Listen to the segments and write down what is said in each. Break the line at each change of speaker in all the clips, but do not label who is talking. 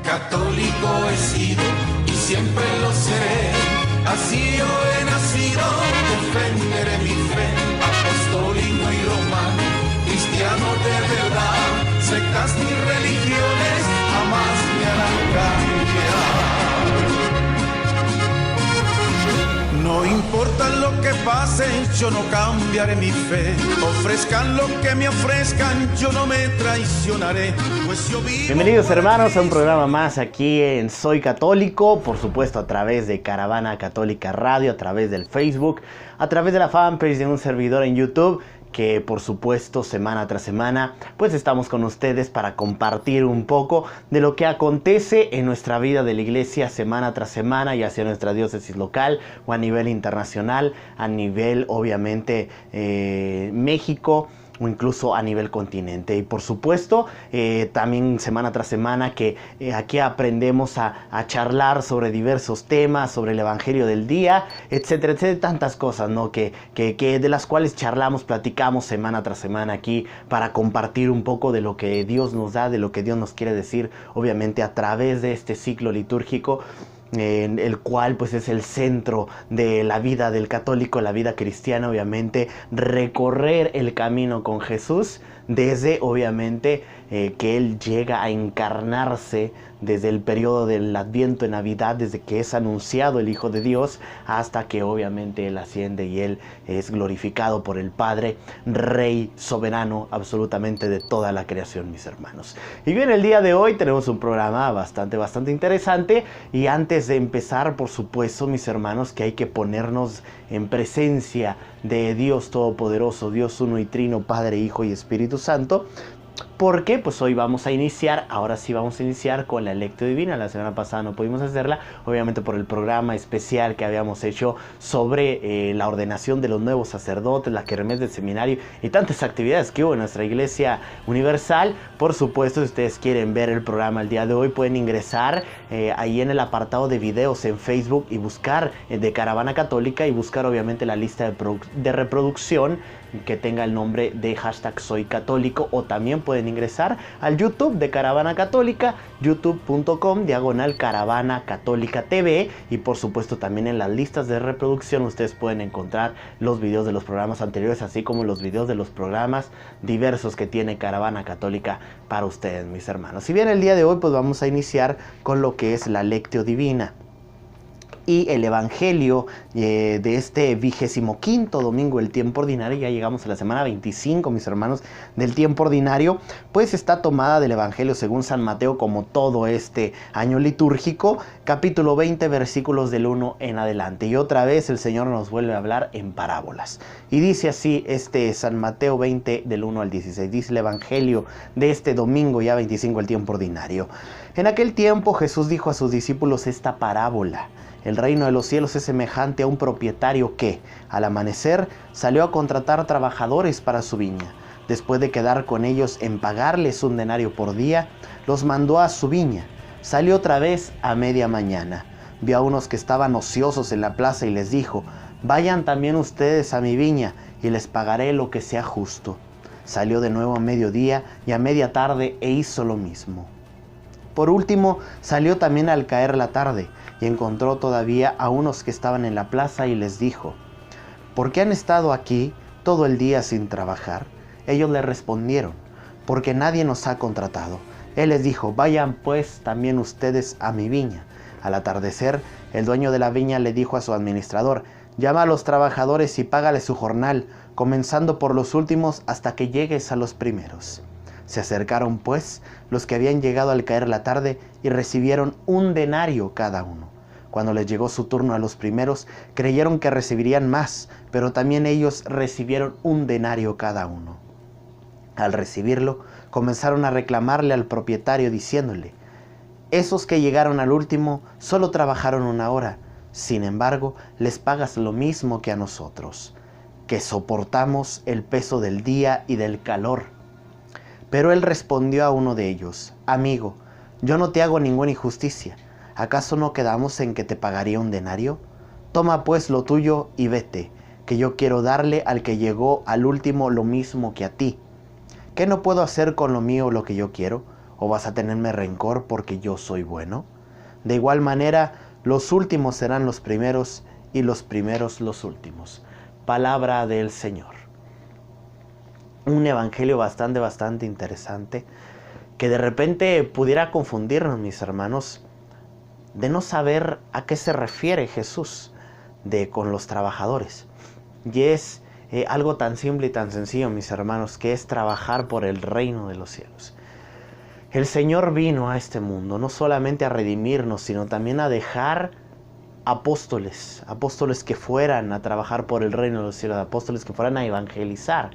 Católico he sido y siempre lo seré, así yo he nacido, defenderé mi fe, apostólico y romano, cristiano de verdad, sectas ni religiones jamás me harán cambiar. No importa lo que pase, yo no cambiaré mi fe. Ofrezcan lo que me ofrezcan, yo no me traicionaré, pues yo vivo.
Bienvenidos hermanos a un programa más aquí en Soy Católico, por supuesto a través de Caravana Católica Radio, a través del Facebook, a través de la fanpage de un servidor en YouTube, que por supuesto semana tras semana pues estamos con ustedes para compartir un poco de lo que acontece en nuestra vida de la iglesia semana tras semana, ya sea nuestra diócesis local o a nivel internacional, a nivel obviamente México o incluso a nivel continente. Y por supuesto también semana tras semana que aquí aprendemos a charlar sobre diversos temas, sobre el evangelio del día, etcétera, etcétera, tantas cosas, ¿no? que de las cuales charlamos, platicamos semana tras semana aquí para compartir un poco de lo que Dios nos da, de lo que Dios nos quiere decir, obviamente a través de este ciclo litúrgico, en el cual pues es el centro de la vida del católico, la vida cristiana, obviamente recorrer el camino con Jesús desde obviamente que Él llega a encarnarse desde el periodo del Adviento en Navidad, desde que es anunciado el Hijo de Dios hasta que obviamente Él asciende y Él es glorificado por el Padre, Rey soberano absolutamente de toda la creación, mis hermanos. Y bien, el día de hoy tenemos un programa bastante interesante, y antes de empezar, por supuesto, mis hermanos, que hay que ponernos en presencia de Dios Todopoderoso, Dios Uno y Trino, Padre, Hijo y Espíritu Santo. Porque pues hoy vamos a iniciar, ahora sí vamos a iniciar con la Lectio Divina. La semana pasada no pudimos hacerla, obviamente por el programa especial que habíamos hecho sobre la ordenación de los nuevos sacerdotes, la kermés del seminario y tantas actividades que hubo en nuestra Iglesia Universal. Por supuesto, si ustedes quieren ver el programa el día de hoy, pueden ingresar ahí en el apartado de videos en Facebook y buscar de Caravana Católica y buscar obviamente la lista de reproducción que tenga el nombre de #SoyCatólico, o también pueden ingresar al YouTube de Caravana Católica, youtube.com/Caravana Católica TV, y por supuesto también en las listas de reproducción ustedes pueden encontrar los videos de los programas anteriores, así como los videos de los programas diversos que tiene Caravana Católica para ustedes, mis hermanos. Si bien el día de hoy pues vamos a iniciar con lo que es la Lectio Divina y el evangelio de este 25º domingo del tiempo ordinario. Ya llegamos a la semana 25, mis hermanos, del tiempo ordinario, pues está tomada del evangelio según San Mateo, como todo este año litúrgico, capítulo 20, versículos del 1 en adelante. Y otra vez el Señor nos vuelve a hablar en parábolas, y dice así San Mateo 20 del 1 al 16, dice el evangelio de este domingo ya 25 del tiempo ordinario. En aquel tiempo Jesús dijo a sus discípulos esta parábola: el reino de los cielos es semejante a un propietario que, al amanecer, salió a contratar trabajadores para su viña. Después de quedar con ellos en pagarles un denario por día, los mandó a su viña. Salió otra vez a media mañana. Vio a unos que estaban ociosos en la plaza y les dijo: vayan también ustedes a mi viña y les pagaré lo que sea justo. Salió de nuevo a mediodía y a media tarde e hizo lo mismo. Por último, salió también al caer la tarde y encontró todavía a unos que estaban en la plaza y les dijo: ¿por qué han estado aquí todo el día sin trabajar? Ellos le respondieron: porque nadie nos ha contratado. Él les dijo: vayan pues también ustedes a mi viña. Al atardecer, el dueño de la viña le dijo a su administrador: llama a los trabajadores y págales su jornal, comenzando por los últimos hasta que llegues a los primeros. Se acercaron pues los que habían llegado al caer la tarde y recibieron un denario cada uno. Cuando les llegó su turno a los primeros, creyeron que recibirían más, pero también ellos recibieron un denario cada uno. Al recibirlo, comenzaron a reclamarle al propietario diciéndole: esos que llegaron al último solo trabajaron 1 hora, sin embargo, les pagas lo mismo que a nosotros, que soportamos el peso del día y del calor. Pero él respondió a uno de ellos: amigo, yo no te hago ninguna injusticia. ¿Acaso no quedamos en que te pagaría un denario? Toma pues lo tuyo y vete, que yo quiero darle al que llegó al último lo mismo que a ti. ¿Qué no puedo hacer con lo mío lo que yo quiero? ¿O vas a tenerme rencor porque yo soy bueno? De igual manera, los últimos serán los primeros y los primeros los últimos. Palabra del Señor. Un evangelio bastante interesante que de repente pudiera confundirnos, mis hermanos, de no saber a qué se refiere Jesús con los trabajadores. Y es algo tan simple y tan sencillo, mis hermanos, que es trabajar por el reino de los cielos. El Señor vino a este mundo no solamente a redimirnos, sino también a dejar apóstoles que fueran a trabajar por el reino de los cielos, apóstoles que fueran a evangelizar.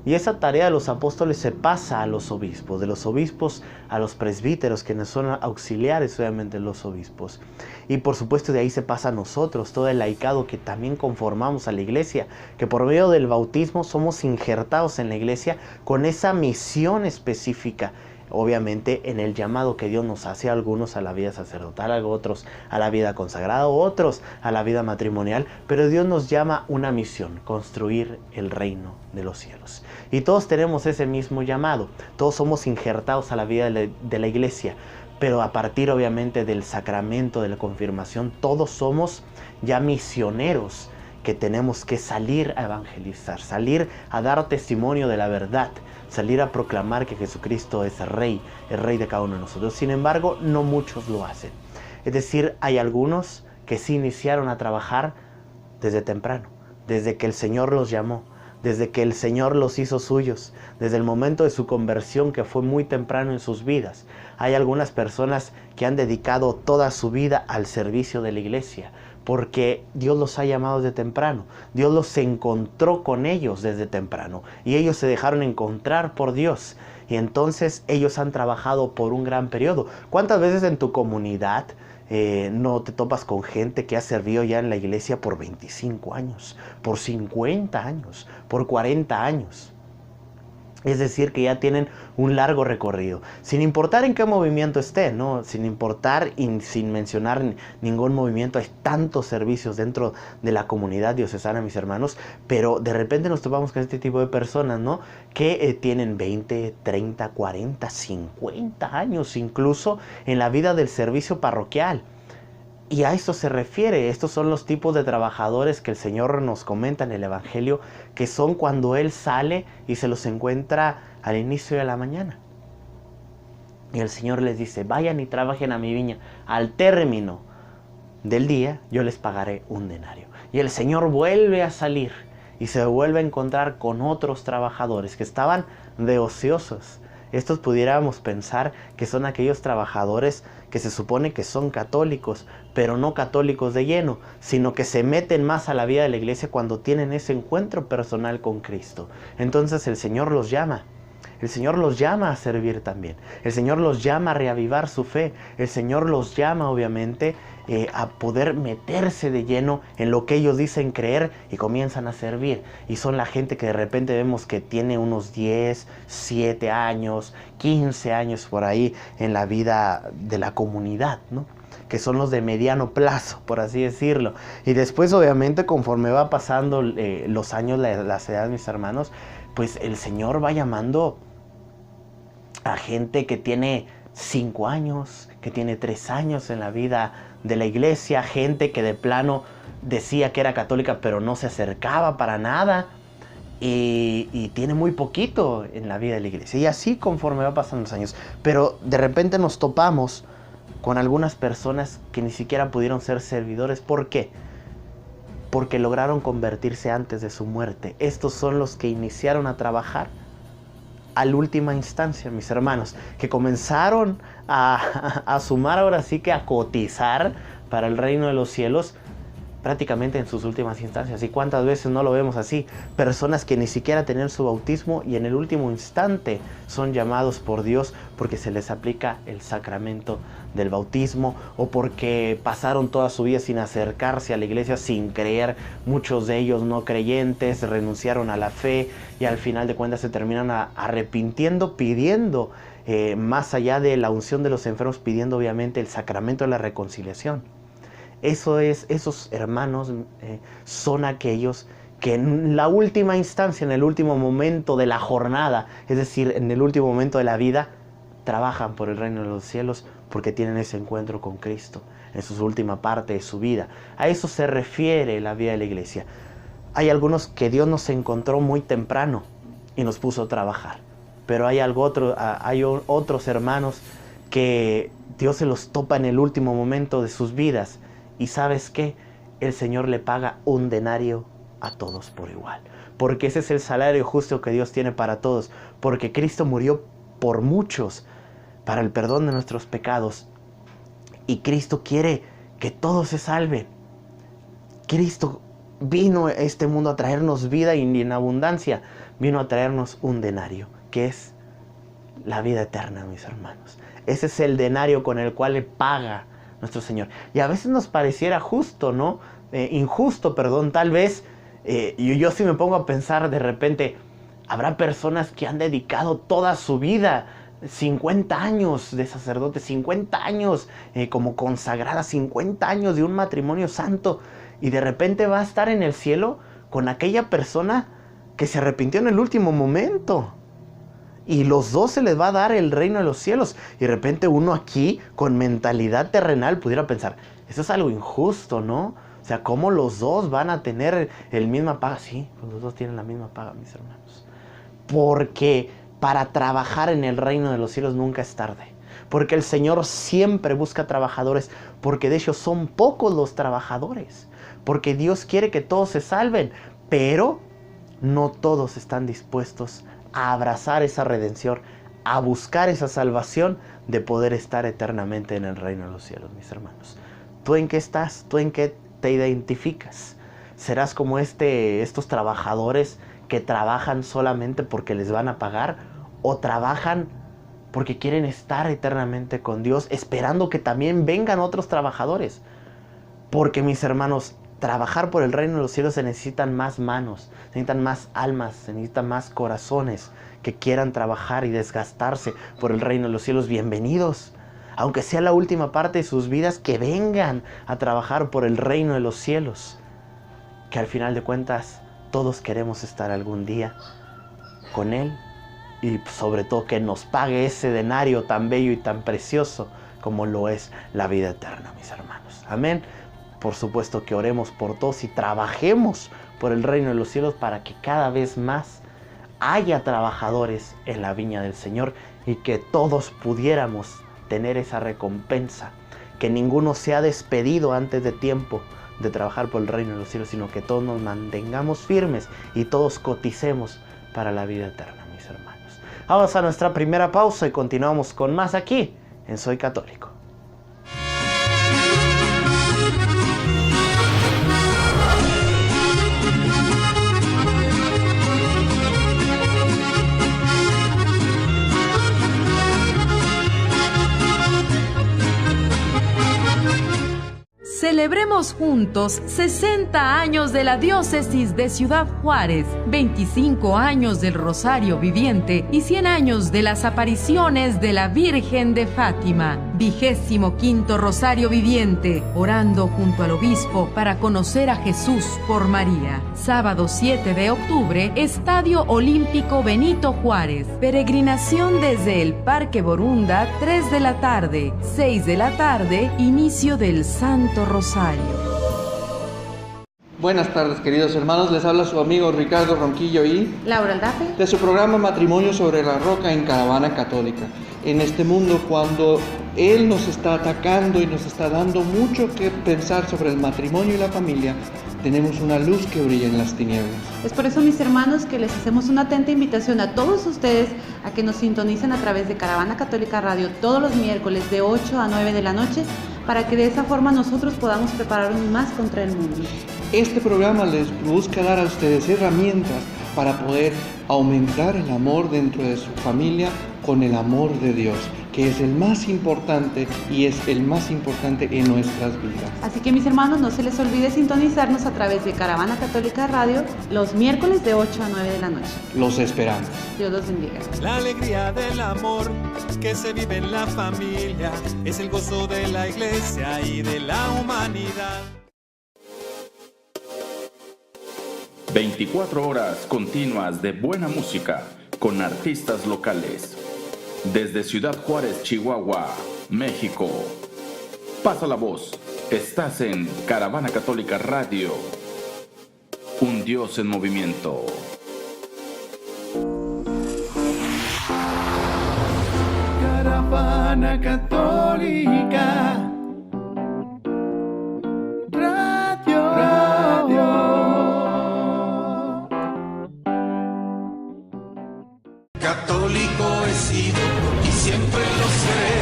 Y esa tarea de los apóstoles se pasa a los obispos, de los obispos a los presbíteros, quienes son auxiliares obviamente de los obispos. Y por supuesto de ahí se pasa a nosotros, todo el laicado que también conformamos a la iglesia, que por medio del bautismo somos injertados en la iglesia con esa misión específica. Obviamente en el llamado que Dios nos hace, a algunos a la vida sacerdotal, a otros a la vida consagrada, otros a la vida matrimonial, pero Dios nos llama una misión: construir el reino de los cielos. Y todos tenemos ese mismo llamado, todos somos injertados a la vida de la iglesia, pero a partir obviamente del sacramento de la confirmación, todos somos ya misioneros que tenemos que salir a evangelizar, salir a dar testimonio de la verdad, salir a proclamar que Jesucristo es el rey de cada uno de nosotros. Sin embargo, no muchos lo hacen. Es decir, hay algunos que sí iniciaron a trabajar desde temprano, desde que el Señor los llamó, desde que el Señor los hizo suyos, desde el momento de su conversión, que fue muy temprano en sus vidas. Hay algunas personas que han dedicado toda su vida al servicio de la iglesia, porque Dios los ha llamado desde temprano. Dios los encontró con ellos desde temprano y ellos se dejaron encontrar por Dios. Y entonces ellos han trabajado por un gran periodo. ¿Cuántas veces en tu comunidad no te topas con gente que ha servido ya en la iglesia por 25 años, por 50 años, por 40 años? Es decir, que ya tienen un largo recorrido, sin importar en qué movimiento estén, ¿no? Sin importar y sin mencionar ningún movimiento. Hay tantos servicios dentro de la comunidad diocesana, mis hermanos, pero de repente nos topamos con este tipo de personas, ¿no? Que tienen 20, 30, 40, 50 años incluso en la vida del servicio parroquial. Y a esto se refiere, estos son los tipos de trabajadores que el Señor nos comenta en el Evangelio, que son cuando Él sale y se los encuentra al inicio de la mañana. Y el Señor les dice: vayan y trabajen a mi viña, al término del día yo les pagaré un denario. Y el Señor vuelve a salir y se vuelve a encontrar con otros trabajadores que estaban de ociosos. Estos pudiéramos pensar que son aquellos trabajadores que se supone que son católicos, pero no católicos de lleno, sino que se meten más a la vida de la iglesia cuando tienen ese encuentro personal con Cristo. Entonces el Señor los llama. El Señor los llama a servir también. El Señor los llama a reavivar su fe. El Señor los llama, obviamente, a poder meterse de lleno en lo que ellos dicen creer y comienzan a servir. Y son la gente que de repente vemos que tiene unos 10, 7 años, 15 años por ahí en la vida de la comunidad, ¿no? Que son los de mediano plazo, por así decirlo. Y después, obviamente, conforme va pasando los años, las edades, mis hermanos, pues el Señor va llamando a gente que tiene 5 años, que tiene 3 años en la vida de la iglesia, gente que de plano decía que era católica pero no se acercaba para nada y tiene muy poquito en la vida de la iglesia. Y así conforme va pasando los años. Pero de repente nos topamos con algunas personas que ni siquiera pudieron ser servidores. ¿Por qué? Porque lograron convertirse antes de su muerte. Estos son los que iniciaron a trabajar a la última instancia, mis hermanos, que comenzaron a sumar, ahora sí que a cotizar para el reino de los cielos prácticamente en sus últimas instancias. ¿Y cuántas veces no lo vemos así? Personas que ni siquiera tenían su bautismo y en el último instante son llamados por Dios porque se les aplica el sacramento del bautismo, o porque pasaron toda su vida sin acercarse a la iglesia, sin creer. Muchos de ellos no creyentes, renunciaron a la fe y al final de cuentas se terminan arrepintiendo, pidiendo, más allá de la unción de los enfermos, pidiendo obviamente el sacramento de la reconciliación. Esos hermanos son aquellos que en la última instancia, en el último momento de la jornada, es decir, en el último momento de la vida, trabajan por el reino de los cielos porque tienen ese encuentro con Cristo en su última parte de su vida. A eso se refiere la vida de la iglesia. Hay algunos que Dios nos encontró muy temprano y nos puso a trabajar, pero hay otros hermanos que Dios se los topa en el último momento de sus vidas, y ¿sabes qué? El Señor le paga un denario a todos por igual, porque ese es el salario justo que Dios tiene para todos, porque Cristo murió por muchos para el perdón de nuestros pecados, y Cristo quiere que todos se salven. Cristo vino a este mundo a traernos vida, y en abundancia vino a traernos un denario, que es la vida eterna, mis hermanos. Ese es el denario con el cual le paga nuestro Señor. Y a veces nos pareciera justo, ¿no? Injusto, perdón, tal vez. Yo sí me pongo a pensar de repente, habrá personas que han dedicado toda su vida, 50 años de sacerdote, 50 años como consagrada, 50 años de un matrimonio santo, y de repente va a estar en el cielo con aquella persona que se arrepintió en el último momento. Y los dos se les va a dar el reino de los cielos. Y de repente uno aquí, con mentalidad terrenal, pudiera pensar, eso es algo injusto, ¿no? O sea, ¿cómo los dos van a tener el misma paga? Sí, pues los dos tienen la misma paga, mis hermanos. Porque para trabajar en el reino de los cielos nunca es tarde. Porque el Señor siempre busca trabajadores. Porque de hecho son pocos los trabajadores. Porque Dios quiere que todos se salven. Pero no todos están dispuestos a abrazar esa redención, a buscar esa salvación de poder estar eternamente en el reino de los cielos, mis hermanos. ¿Tú en qué estás? ¿Tú en qué te identificas? ¿Serás como estos trabajadores que trabajan solamente porque les van a pagar? ¿O trabajan porque quieren estar eternamente con Dios, esperando que también vengan otros trabajadores? Porque, mis hermanos, trabajar por el reino de los cielos se necesitan más manos, se necesitan más almas, se necesitan más corazones que quieran trabajar y desgastarse por el reino de los cielos. Bienvenidos, aunque sea la última parte de sus vidas, que vengan a trabajar por el reino de los cielos, que al final de cuentas todos queremos estar algún día con Él, y sobre todo que nos pague ese denario tan bello y tan precioso como lo es la vida eterna, mis hermanos. Amén. Por supuesto que oremos por todos y trabajemos por el reino de los cielos para que cada vez más haya trabajadores en la viña del Señor y que todos pudiéramos tener esa recompensa, que ninguno sea despedido antes de tiempo de trabajar por el reino de los cielos, sino que todos nos mantengamos firmes y todos coticemos para la vida eterna, mis hermanos. Vamos a nuestra primera pausa y continuamos con más aquí en Soy Católico.
Celebremos juntos 60 años de la diócesis de Ciudad Juárez, 25 años del Rosario Viviente y 100 años de las apariciones de la Virgen de Fátima. 25º Rosario Viviente, orando junto al obispo para conocer a Jesús por María. Sábado 7 de octubre, Estadio Olímpico Benito Juárez. Peregrinación desde el Parque Borunda, 3 de la tarde, 6 de la tarde, inicio del Santo Rosario.
Buenas tardes, queridos hermanos, les habla su amigo Ricardo Ronquillo y
Laura Aldape,
de su programa Matrimonio sobre la Roca en Caravana Católica. En este mundo, cuando Él nos está atacando y nos está dando mucho que pensar sobre el matrimonio y la familia, tenemos una luz que brilla en las tinieblas.
Es por eso, mis hermanos, que les hacemos una atenta invitación a todos ustedes a que nos sintonicen a través de Caravana Católica Radio todos los miércoles de 8 a 9 de la noche, para que de esa forma nosotros podamos prepararnos más contra el mundo.
Este programa les busca dar a ustedes herramientas para poder aumentar el amor dentro de su familia con el amor de Dios, que es el más importante y es el más importante en nuestras vidas.
Así que, mis hermanos, no se les olvide sintonizarnos a través de Caravana Católica Radio los miércoles de 8 a 9 de la noche.
Los esperamos.
Dios los bendiga.
La alegría del amor que se vive en la familia es el gozo de la iglesia y de la humanidad.
24 horas continuas de buena música con artistas locales. Desde Ciudad Juárez, Chihuahua, México. Pasa la voz. Estás en Caravana Católica Radio. Un Dios en movimiento.
Caravana Católica Radio. Católico he sido y siempre lo seré.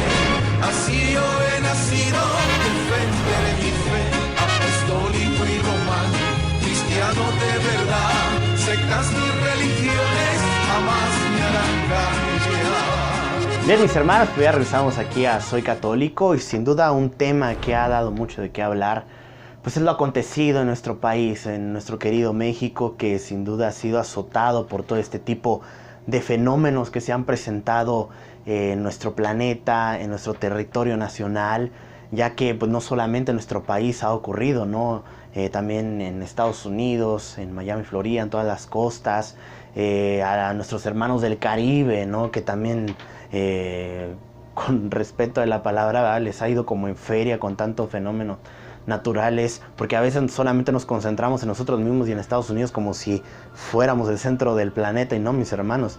Así yo he nacido, defenderé mi fe. Apostólico y romano, cristiano de verdad. Sectas ni religiones jamás me harán cambiar.
Bien, mis hermanos, pues ya regresamos aquí a Soy Católico y sin duda un tema que ha dado mucho de qué hablar, pues es lo acontecido en nuestro país, en nuestro querido México, que sin duda ha sido azotado por todo este tipo de fenómenos que se han presentado en nuestro planeta, en nuestro territorio nacional, ya que pues no solamente en nuestro país ha ocurrido, ¿no? También en Estados Unidos, en Miami, Florida, en todas las costas, a nuestros hermanos del Caribe, ¿no? Que también, con respeto a la palabra, ¿verdad?, les ha ido como en feria con tantos fenómenos naturales, porque a veces solamente nos concentramos en nosotros mismos y en Estados Unidos como si fuéramos el centro del planeta, y no, mis hermanos.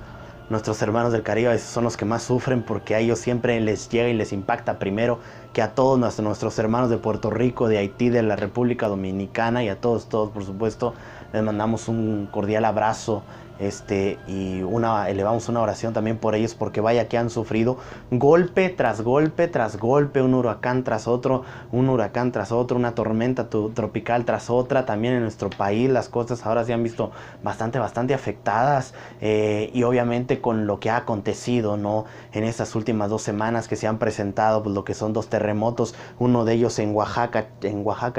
Nuestros hermanos del Caribe son los que más sufren, porque a ellos siempre les llega y les impacta primero que a todos nuestros hermanos de Puerto Rico, de Haití, de la República Dominicana, y a todos por supuesto les mandamos un cordial abrazo y elevamos una oración también por ellos, porque vaya que han sufrido golpe tras golpe tras golpe, un huracán tras otro, una tormenta tropical tras otra. También en nuestro país las costas ahora se han visto bastante afectadas, y obviamente con lo que ha acontecido, ¿no?, en estas últimas 2 semanas que se han presentado, pues lo que son 2 terremotos, uno de ellos en Oaxaca,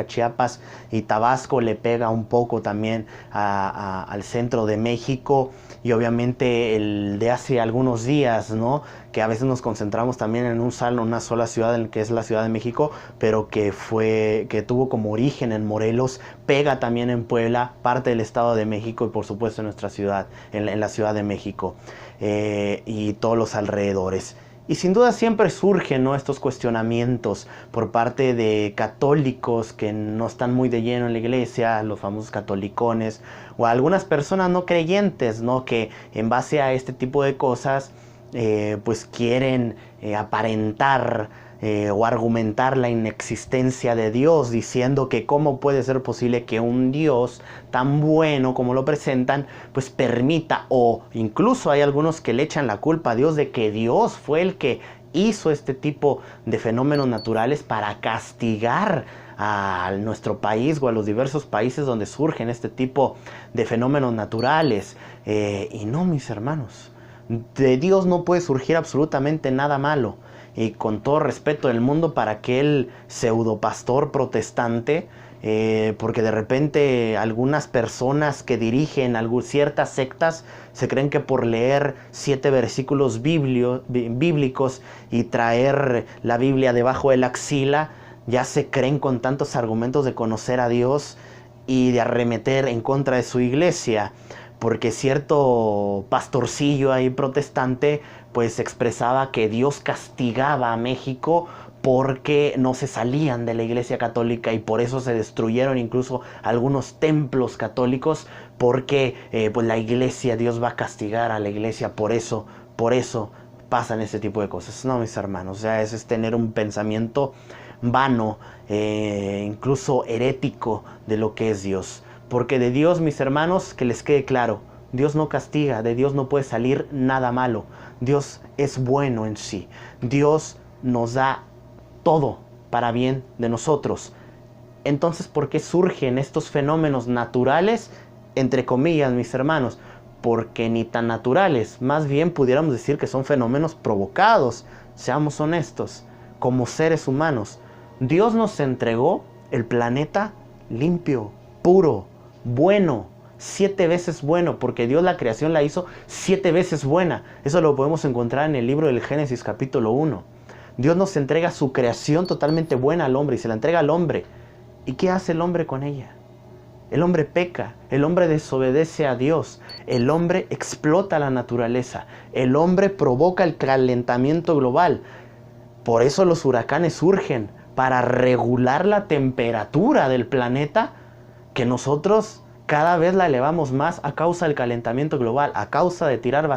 Chiapas, y Tabasco le pega un poco también al centro de México. Y obviamente el de hace algunos días, ¿no?, que a veces nos concentramos también en una sola ciudad, en que es la Ciudad de México, pero que tuvo como origen en Morelos, pega también en Puebla, parte del Estado de México, y por supuesto en nuestra ciudad, en la Ciudad de México, y todos los alrededores. Y sin duda siempre surgen, ¿no?, estos cuestionamientos por parte de católicos que no están muy de lleno en la iglesia, los famosos catolicones, o algunas personas no creyentes, ¿no?, que en base a este tipo de cosas pues quieren aparentar o argumentar la inexistencia de Dios, diciendo que cómo puede ser posible que un Dios tan bueno como lo presentan pues permita, o incluso hay algunos que le echan la culpa a Dios de que Dios fue el que hizo este tipo de fenómenos naturales para castigar a nuestro país o a los diversos países donde surgen este tipo de fenómenos naturales. Y no, mis hermanos, de Dios no puede surgir absolutamente nada malo. Y con todo respeto del mundo para aquel pseudopastor protestante, porque de repente algunas personas que dirigen ciertas sectas se creen que por leer 7 versículos bíblicos y traer la Biblia debajo de la axila, ya se creen con tantos argumentos de conocer a Dios y de arremeter en contra de su iglesia. Porque cierto pastorcillo ahí protestante pues expresaba que Dios castigaba a México porque no se salían de la iglesia católica, y por eso se destruyeron incluso algunos templos católicos, porque pues la iglesia, Dios va a castigar a la iglesia, por eso pasan este tipo de cosas. No, mis hermanos, o sea, es tener un pensamiento vano, incluso herético de lo que es Dios. Porque de Dios, mis hermanos, que les quede claro, Dios no castiga, de Dios no puede salir nada malo. Dios es bueno en sí. Dios nos da todo para bien de nosotros. Entonces, ¿por qué surgen estos fenómenos naturales? Entre comillas, mis hermanos, porque ni tan naturales, más bien pudiéramos decir que son fenómenos provocados. Seamos honestos, como seres humanos. Dios nos entregó el planeta limpio, puro, bueno, 7 veces bueno, porque Dios la creación la hizo 7 veces buena. Eso lo podemos encontrar en el libro del Génesis capítulo 1. Dios nos entrega su creación totalmente buena al hombre y se la entrega al hombre. ¿Y qué hace el hombre con ella? El hombre peca, el hombre desobedece a Dios, el hombre explota la naturaleza, el hombre provoca el calentamiento global. Por eso los huracanes surgen, para regular la temperatura del planeta, que nosotros cada vez la elevamos más a causa del calentamiento global, a causa de tirar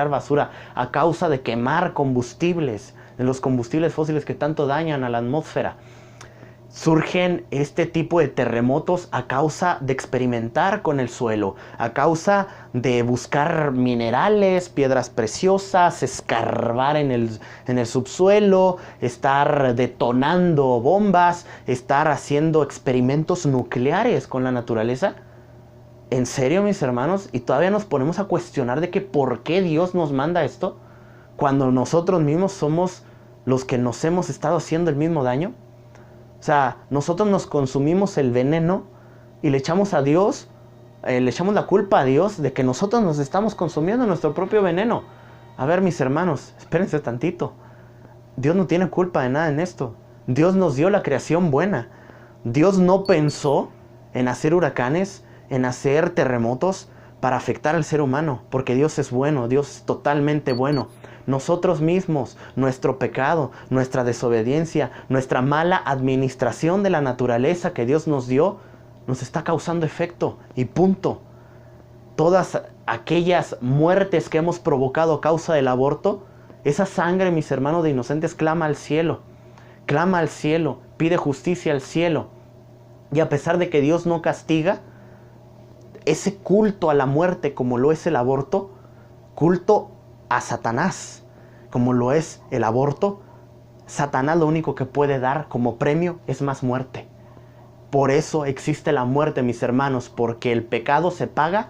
basura, a causa de quemar combustibles, de los combustibles fósiles que tanto dañan a la atmósfera. Surgen este tipo de terremotos a causa de experimentar con el suelo, a causa de buscar minerales, piedras preciosas, escarbar en el subsuelo, estar detonando bombas, estar haciendo experimentos nucleares con la naturaleza. ¿En serio, mis hermanos? Y todavía nos ponemos a cuestionar de que ¿por qué Dios nos manda esto? Cuando nosotros mismos somos los que nos hemos estado haciendo el mismo daño. O sea, nosotros nos consumimos el veneno y le echamos a Dios, le echamos la culpa a Dios de que nosotros nos estamos consumiendo nuestro propio veneno. A ver, mis hermanos, espérense tantito. Dios no tiene culpa de nada en esto. Dios nos dio la creación buena. Dios no pensó en hacer huracanes, en hacer terremotos para afectar al ser humano, porque Dios es bueno, Dios es totalmente bueno. Nosotros mismos, nuestro pecado, nuestra desobediencia, nuestra mala administración de la naturaleza que Dios nos dio, nos está causando efecto y punto. Todas aquellas muertes que hemos provocado a causa del aborto, esa sangre, mis hermanos de inocentes, clama al cielo, pide justicia al cielo. Y a pesar de que Dios no castiga, ese culto a la muerte como lo es el aborto, culto a Satanás, como lo es el aborto, Satanás lo único que puede dar como premio es más muerte. Por eso existe la muerte, mis hermanos, porque el pecado se paga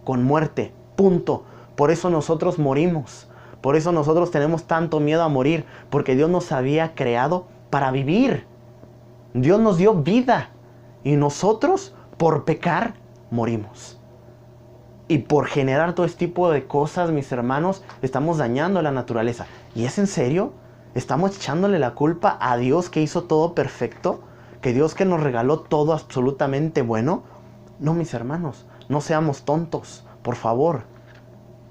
con muerte, punto. Por eso nosotros morimos, por eso nosotros tenemos tanto miedo a morir, porque Dios nos había creado para vivir. Dios nos dio vida y nosotros por pecar morimos. Y por generar todo este tipo de cosas, mis hermanos, estamos dañando la naturaleza. ¿Y es en serio? ¿Estamos echándole la culpa a Dios que hizo todo perfecto? ¿Que Dios que nos regaló todo absolutamente bueno? No, mis hermanos, no seamos tontos, por favor.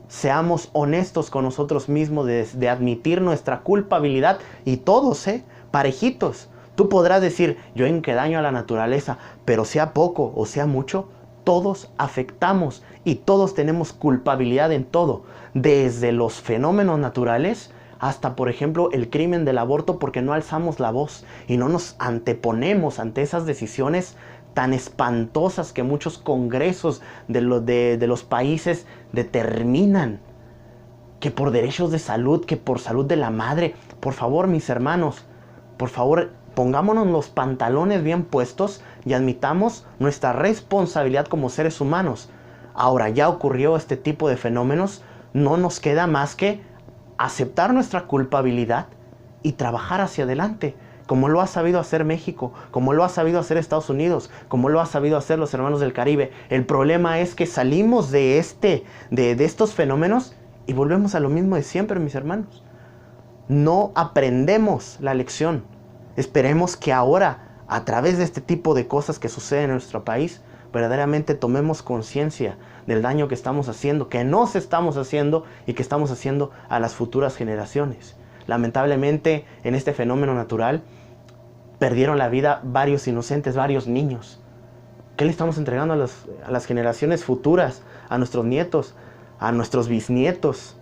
Seamos honestos con nosotros mismos de admitir nuestra culpabilidad. Y todos, parejitos. Tú podrás decir, yo en qué daño a la naturaleza, pero sea poco o sea mucho, todos afectamos y todos tenemos culpabilidad en todo, desde los fenómenos naturales hasta, por ejemplo, el crimen del aborto, porque no alzamos la voz y no nos anteponemos ante esas decisiones tan espantosas que muchos congresos de los países determinan, que por derechos de salud, que por salud de la madre. Por favor, mis hermanos, por favor, pongámonos los pantalones bien puestos y admitamos nuestra responsabilidad como seres humanos. Ahora, ya ocurrió este tipo de fenómenos, no nos queda más que aceptar nuestra culpabilidad y trabajar hacia adelante, como lo ha sabido hacer México, como lo ha sabido hacer Estados Unidos, como lo ha sabido hacer los hermanos del Caribe. El problema es que salimos de estos fenómenos y volvemos a lo mismo de siempre, mis hermanos. No aprendemos la lección. Esperemos que ahora, a través de este tipo de cosas que suceden en nuestro país, verdaderamente tomemos conciencia del daño que estamos haciendo, que nos estamos haciendo y que estamos haciendo a las futuras generaciones. Lamentablemente, en este fenómeno natural, perdieron la vida varios inocentes, varios niños. ¿Qué le estamos entregando a las generaciones futuras, a nuestros nietos, a nuestros bisnietos,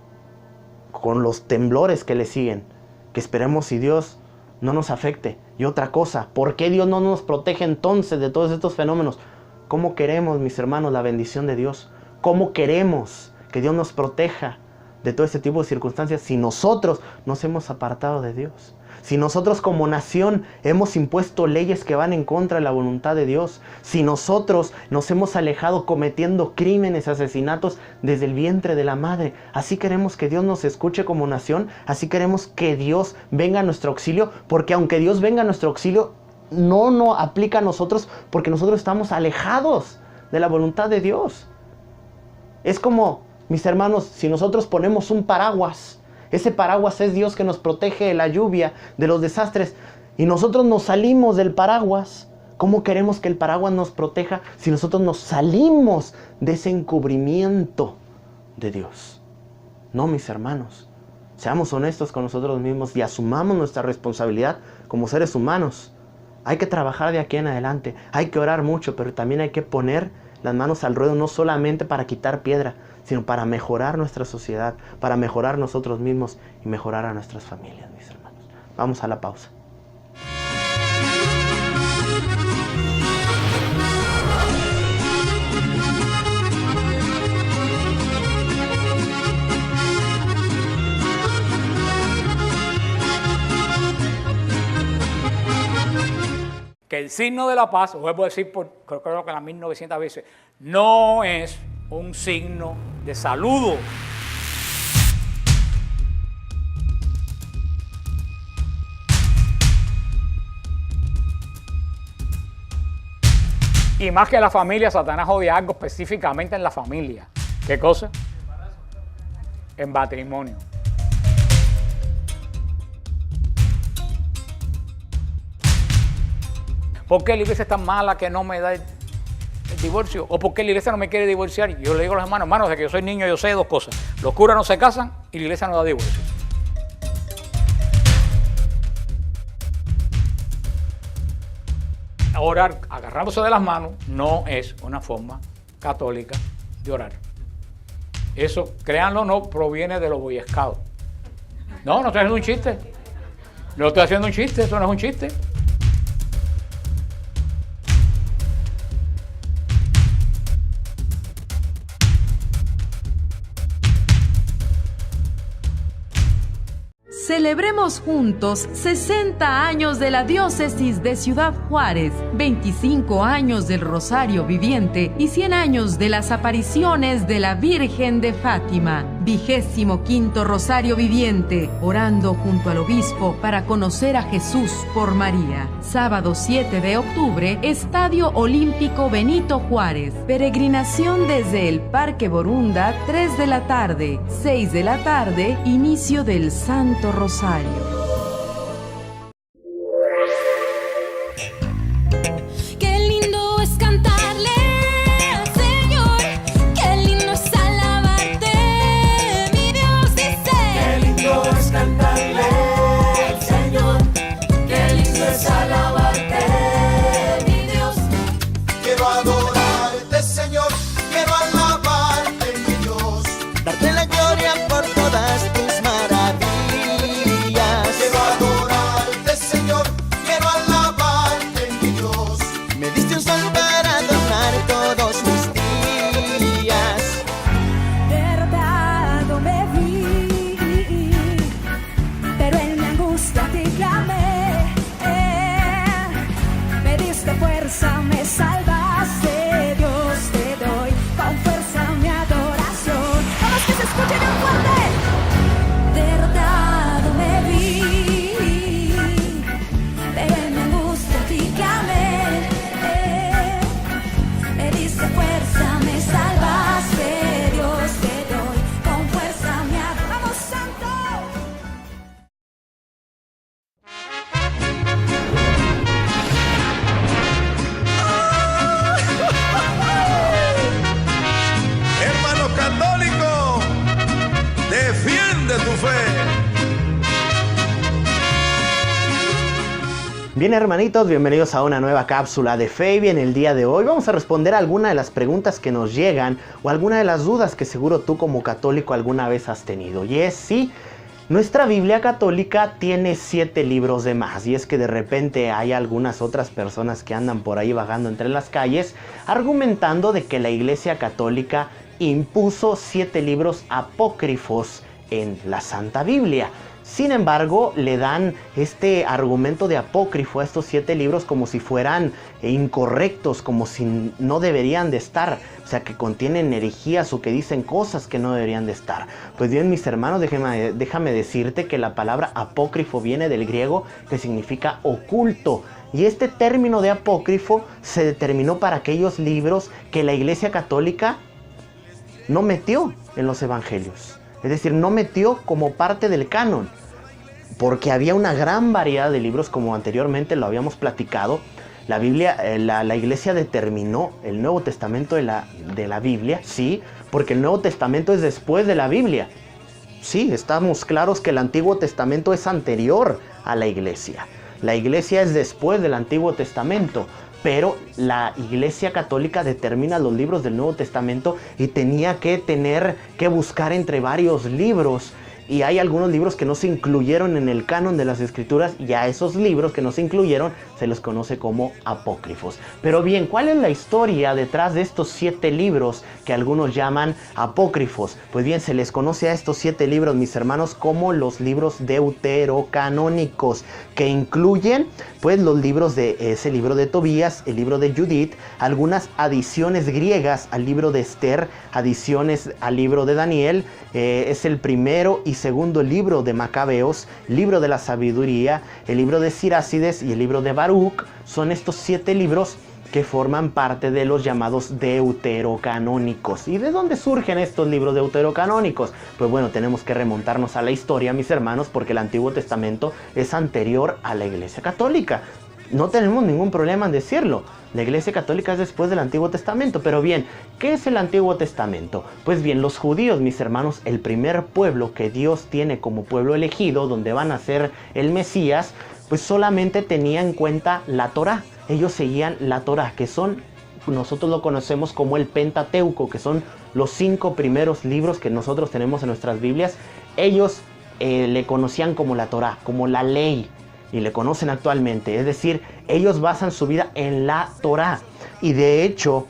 con los temblores que le siguen? Que esperemos si Dios no nos afecte. Y otra cosa, ¿por qué Dios no nos protege entonces de todos estos fenómenos? ¿Cómo queremos, mis hermanos, la bendición de Dios? ¿Cómo queremos que Dios nos proteja de todo este tipo de circunstancias si nosotros nos hemos apartado de Dios? Si nosotros como nación hemos impuesto leyes que van en contra de la voluntad de Dios, si nosotros nos hemos alejado cometiendo crímenes, asesinatos desde el vientre de la madre, así queremos que Dios nos escuche como nación, así queremos que Dios venga a nuestro auxilio, porque aunque Dios venga a nuestro auxilio, no aplica a nosotros, porque nosotros estamos alejados de la voluntad de Dios. Es como, mis hermanos, si nosotros ponemos un paraguas, ese paraguas es Dios que nos protege de la lluvia, de los desastres, y nosotros nos salimos del paraguas, ¿Cómo queremos que el paraguas nos proteja si nosotros nos salimos de ese encubrimiento de Dios? No, mis hermanos. Seamos honestos con nosotros mismos y asumamos nuestra responsabilidad como seres humanos. Hay que trabajar de aquí en adelante. Hay que orar mucho, pero también hay que poner las manos al ruedo, no solamente para quitar piedra, sino para mejorar nuestra sociedad, para mejorar nosotros mismos y mejorar a nuestras familias, mis hermanos. Vamos a la pausa.
Que el signo de la paz, vuelvo a decir creo que las 1900 veces, no es un signo de saludo. Y más que la familia, Satanás odia algo específicamente en la familia. ¿Qué cosa? En matrimonio. ¿Por qué la iglesia es tan mala que no me da el divorcio? ¿O por qué la iglesia no me quiere divorciar? Yo le digo a los hermanos, de que yo soy niño, yo sé dos cosas. Los curas no se casan y la iglesia no da divorcio. Orar agarrándose de las manos no es una forma católica de orar. Eso, créanlo o no, proviene de los Boy Scouts. No estoy haciendo un chiste. No estoy haciendo un chiste, eso no es un chiste.
Celebremos juntos 60 años de la Diócesis de Ciudad Juárez, 25 años del Rosario Viviente y 100 años de las apariciones de la Virgen de Fátima. 25º Rosario Viviente, orando junto al Obispo para conocer a Jesús por María. Sábado 7 de octubre, Estadio Olímpico Benito Juárez. Peregrinación desde el Parque Borunda, 3 de la tarde, 6 de la tarde, inicio del Santo Rosario.
Bien, hermanitos, bienvenidos a una nueva cápsula de fe. En el día de hoy vamos a responder alguna de las preguntas que nos llegan o alguna de las dudas que seguro tú como católico alguna vez has tenido. Y es sí, nuestra Biblia católica tiene 7 libros de más, y es que de repente hay algunas otras personas que andan por ahí vagando entre las calles argumentando de que la Iglesia católica impuso 7 libros apócrifos en la Santa Biblia. Sin embargo, le dan este argumento de apócrifo a estos 7 libros como si fueran incorrectos, como si no deberían de estar, o sea, que contienen herejías o que dicen cosas que no deberían de estar. Pues bien, mis hermanos, déjame decirte que la palabra apócrifo viene del griego, que significa oculto. Y este término de apócrifo se determinó para aquellos libros que la Iglesia católica no metió en los evangelios. Es decir, no metió como parte del canon, porque había una gran variedad de libros, como anteriormente lo habíamos platicado, La Biblia, la Iglesia determinó el Nuevo Testamento de la Biblia, sí, porque el Nuevo Testamento es después de la Biblia. Sí, estamos claros que el Antiguo Testamento es anterior a la Iglesia. La Iglesia es después del Antiguo Testamento, pero la Iglesia Católica determina los libros del Nuevo Testamento y tenía que buscar entre varios libros. Y hay algunos libros que no se incluyeron en el canon de las Escrituras, y a esos libros que no se incluyeron se los conoce como apócrifos. Pero bien, ¿cuál es la historia detrás de estos 7 libros que algunos llaman apócrifos? Pues bien, se les conoce a estos 7 libros, mis hermanos, como los libros deuterocanónicos, que incluyen pues los libros de ese libro de Tobías, el libro de Judith, algunas adiciones griegas al libro de Esther, adiciones al libro de Daniel, es el primero y segundo libro de Macabeos, libro de la sabiduría, el libro de Sirácides y el libro de Baruch. Son estos 7 libros que forman parte de los llamados deuterocanónicos. ¿Y de dónde surgen estos libros deuterocanónicos? Pues bueno, tenemos que remontarnos a la historia, mis hermanos, porque el Antiguo Testamento es anterior a la Iglesia Católica. No tenemos ningún problema en decirlo. La Iglesia Católica es después del Antiguo Testamento. Pero bien, ¿qué es el Antiguo Testamento? Pues bien, los judíos, mis hermanos, el primer pueblo que Dios tiene como pueblo elegido, donde van a ser el Mesías, pues solamente tenía en cuenta la Torá. Ellos seguían la Torá, que nosotros lo conocemos como el Pentateuco, que son los 5 primeros libros que nosotros tenemos en nuestras Biblias. Ellos le conocían como la Torá, como la ley. Y le conocen actualmente, es decir, ellos basan su vida en la Torá. Y de hecho,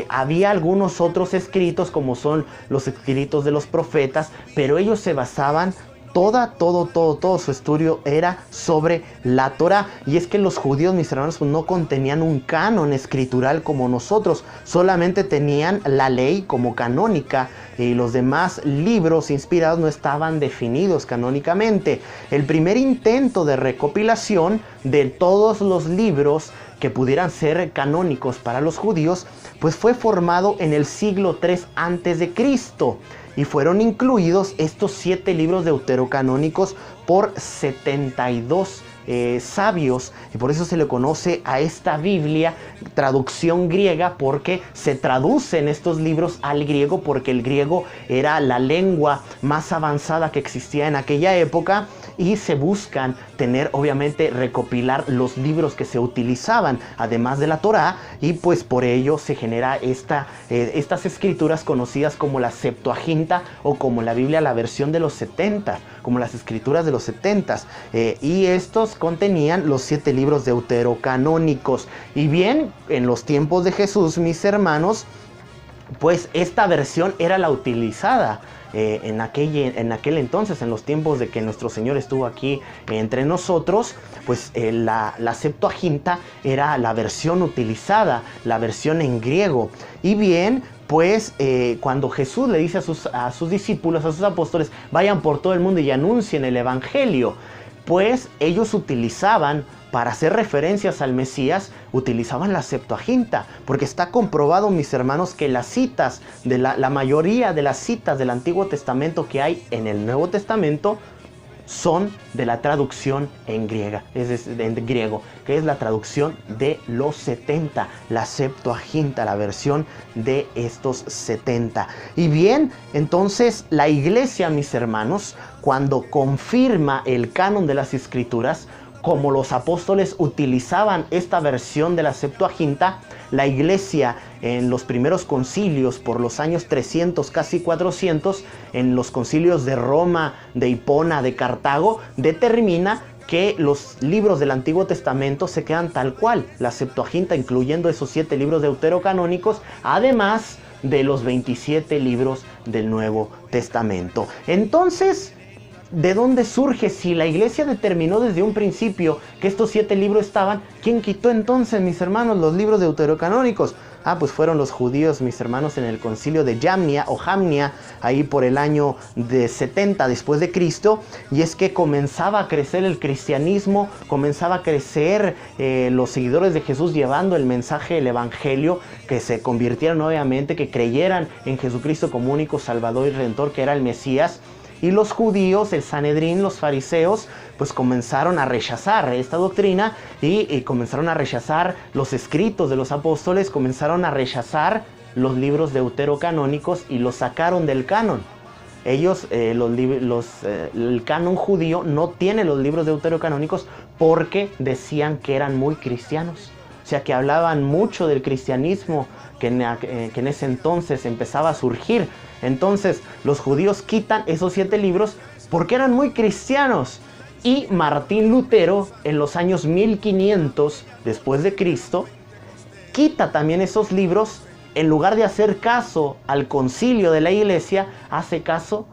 había algunos otros escritos, como son los escritos de los profetas, pero ellos se basaban, todo su estudio era sobre la Torá. Y es que los judíos, mis hermanos, pues no contenían un canon escritural como nosotros, solamente tenían la ley como canónica, y los demás libros inspirados no estaban definidos canónicamente. El primer intento de recopilación de todos los libros que pudieran ser canónicos para los judíos, pues fue formado en el siglo III a.C. y fueron incluidos estos 7 libros deuterocanónicos por 72 sabios, y por eso se le conoce a esta Biblia traducción griega, porque se traducen estos libros al griego, porque el griego era la lengua más avanzada que existía en aquella época, y se buscan obviamente recopilar los libros que se utilizaban además de la Torá, y pues por ello se genera estas escrituras conocidas como la Septuaginta, o como la Biblia, la versión de los 70, como las escrituras de los 70, y estos contenían los 7 libros deuterocanónicos. Y bien, en los tiempos de Jesús, mis hermanos, pues esta versión era la utilizada en aquel entonces, en los tiempos de que nuestro Señor estuvo aquí entre nosotros. Pues la Septuaginta era la versión utilizada, la versión en griego. Y bien, pues cuando Jesús le dice a sus discípulos, a sus apóstoles, vayan por todo el mundo y anuncien el Evangelio, pues ellos utilizaban, para hacer referencias al Mesías, utilizaban la Septuaginta, porque está comprobado, mis hermanos, que las citas, la mayoría de las citas del Antiguo Testamento que hay en el Nuevo Testamento son de la traducción en griego, que es la traducción de los 70, la Septuaginta, la versión de estos 70. Y bien, entonces la Iglesia, mis hermanos, cuando confirma el canon de las Escrituras, como los apóstoles utilizaban esta versión de la Septuaginta, la Iglesia en los primeros concilios por los años 300, casi 400, en los concilios de Roma, de Hipona, de Cartago, determina que los libros del Antiguo Testamento se quedan tal cual, la Septuaginta, incluyendo esos 7 libros deuterocanónicos, además de los 27 libros del Nuevo Testamento. Entonces, ¿de dónde surge? Si la Iglesia determinó desde un principio que estos 7 libros estaban, ¿quién quitó entonces, mis hermanos, los libros deuterocanónicos? Pues fueron los judíos, mis hermanos, en el concilio de Jamnia o Jamnia, ahí por el año de 70 después de Cristo, y es que comenzaba a crecer el cristianismo, comenzaba a crecer los seguidores de Jesús llevando el mensaje del Evangelio, que se convirtieran obviamente, que creyeran en Jesucristo como único Salvador y Redentor, que era el Mesías. Y los judíos, el Sanedrín, los fariseos, pues comenzaron a rechazar esta doctrina y comenzaron a rechazar los escritos de los apóstoles, comenzaron a rechazar los libros deuterocanónicos y los sacaron del canon. Ellos, el canon judío no tiene los libros deuterocanónicos porque decían que eran muy cristianos. O sea, que hablaban mucho del cristianismo que en ese entonces empezaba a surgir. Entonces, los judíos quitan esos 7 libros porque eran muy cristianos. Y Martín Lutero, en los años 1500 después de Cristo, quita también esos libros. En lugar de hacer caso al concilio de la iglesia, hace caso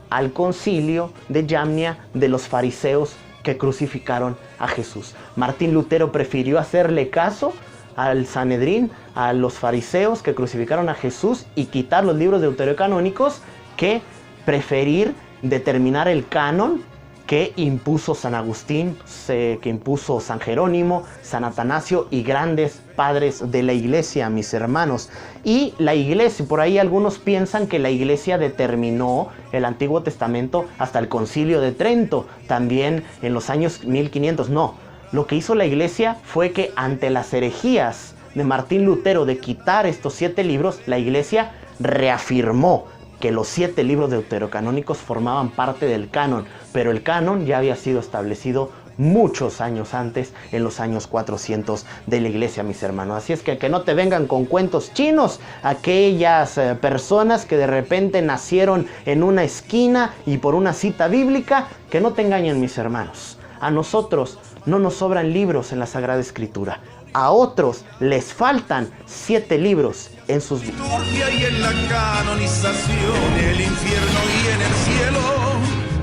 al concilio de Jamnia de los fariseos que crucificaron a Jesús. Martín Lutero prefirió hacerle caso al Sanedrín, a los fariseos que crucificaron a Jesús y quitar los libros deuterocanónicos que preferir determinar el canon que impuso San Agustín, que impuso San Jerónimo, San Atanasio y grandes padres de la iglesia, mis hermanos. Y la iglesia, por ahí algunos piensan que la iglesia determinó el Antiguo Testamento hasta el Concilio de Trento, también en los años 1500. No, lo que hizo la iglesia fue que ante las herejías de Martín Lutero de quitar estos 7 libros, la iglesia reafirmó que los 7 libros deuterocanónicos formaban parte del canon, pero el canon ya había sido establecido muchos años antes, en los años 400 de la iglesia, mis hermanos. Así es que no te vengan con cuentos chinos, aquellas personas que de repente nacieron en una esquina y por una cita bíblica, que no te engañen, mis hermanos. A nosotros no nos sobran libros en la Sagrada Escritura. A otros les faltan 7 libros en sus vidas.
Y en la canonización, el infierno y en el cielo,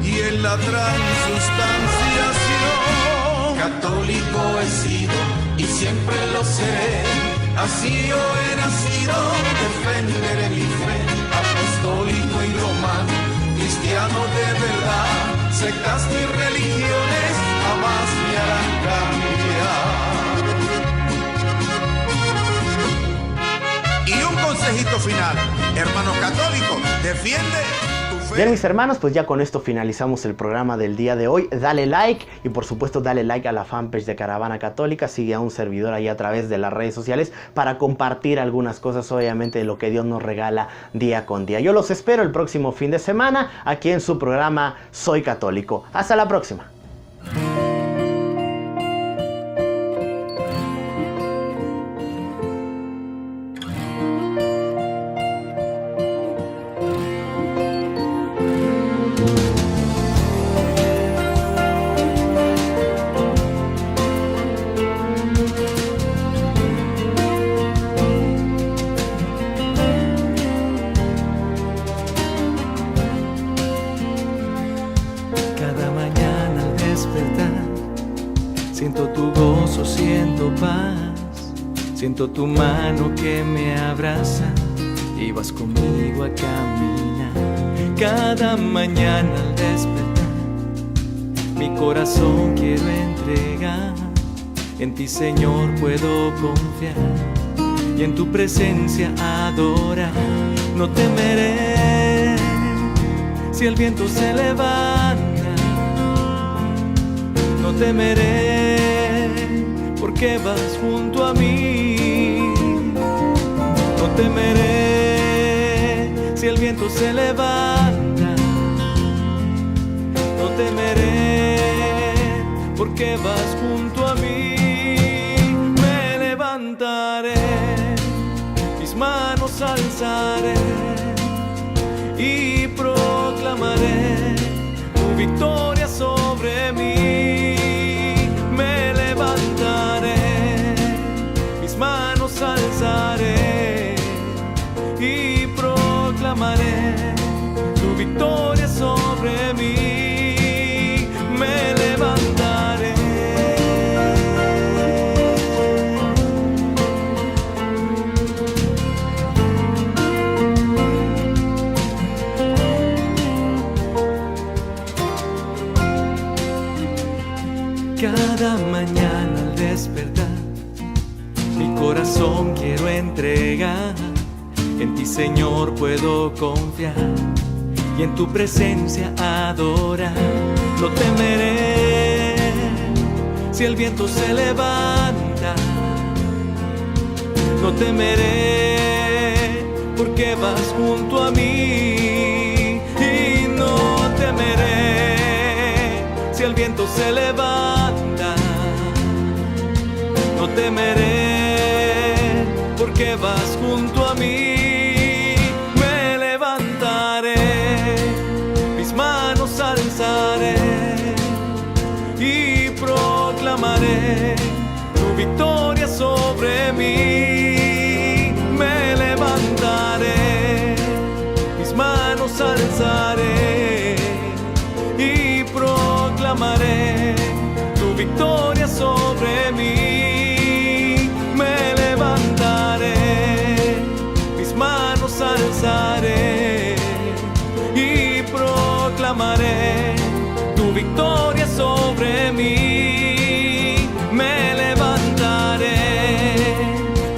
y en la transustanciación. Católico he sido y siempre lo seré, así yo he nacido, defenderé mi fe, apostólico y romano, cristiano de verdad, sectas y religiones jamás me harán cambiar. Y un consejito final, hermano católico, defiende tu fe.
Bien, mis hermanos, pues ya con esto finalizamos el programa del día de hoy. Dale like y por supuesto dale like a la fanpage de Caravana Católica. Sigue a un servidor ahí a través de las redes sociales para compartir algunas cosas, obviamente, de lo que Dios nos regala día con día. Yo los espero el próximo fin de semana aquí en su programa Soy Católico. Hasta la próxima.
Siento tu mano que me abraza y vas conmigo a caminar. Cada mañana al despertar, mi corazón quiero entregar. En ti, Señor, puedo confiar y en tu presencia adorar. No temeré si el viento se levanta, no temeré porque vas junto a mí. No temeré si el viento se levanta, no temeré porque vas junto a mí. Me levantaré, mis manos alzaré y proclamaré tu victoria sobre mí. Me levantaré, mis manos alzaré y proclamaré tu victoria sobre mí. Me levantaré. Cada mañana al despertar, mi corazón quiero entregar. En ti, Señor, puedo confiar y en tu presencia adorar. No temeré si el viento se levanta, no temeré porque vas junto a mí, y no temeré si el viento se levanta, no temeré porque vas junto a mí. Me levantaré, mis manos alzaré y proclamaré tu victoria sobre mí. Me levantaré, mis manos alzaré y proclamaré tu victoria sobre mí. Me levantaré, mis manos alzaré y proclamaré tu victoria sobre mí. Me levantaré,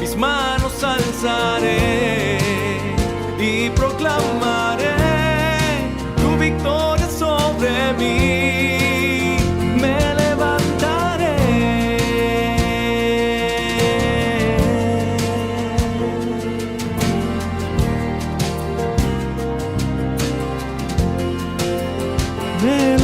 mis manos alzaré y proclamaré tu victoria sobre mí. Me levantaré. Me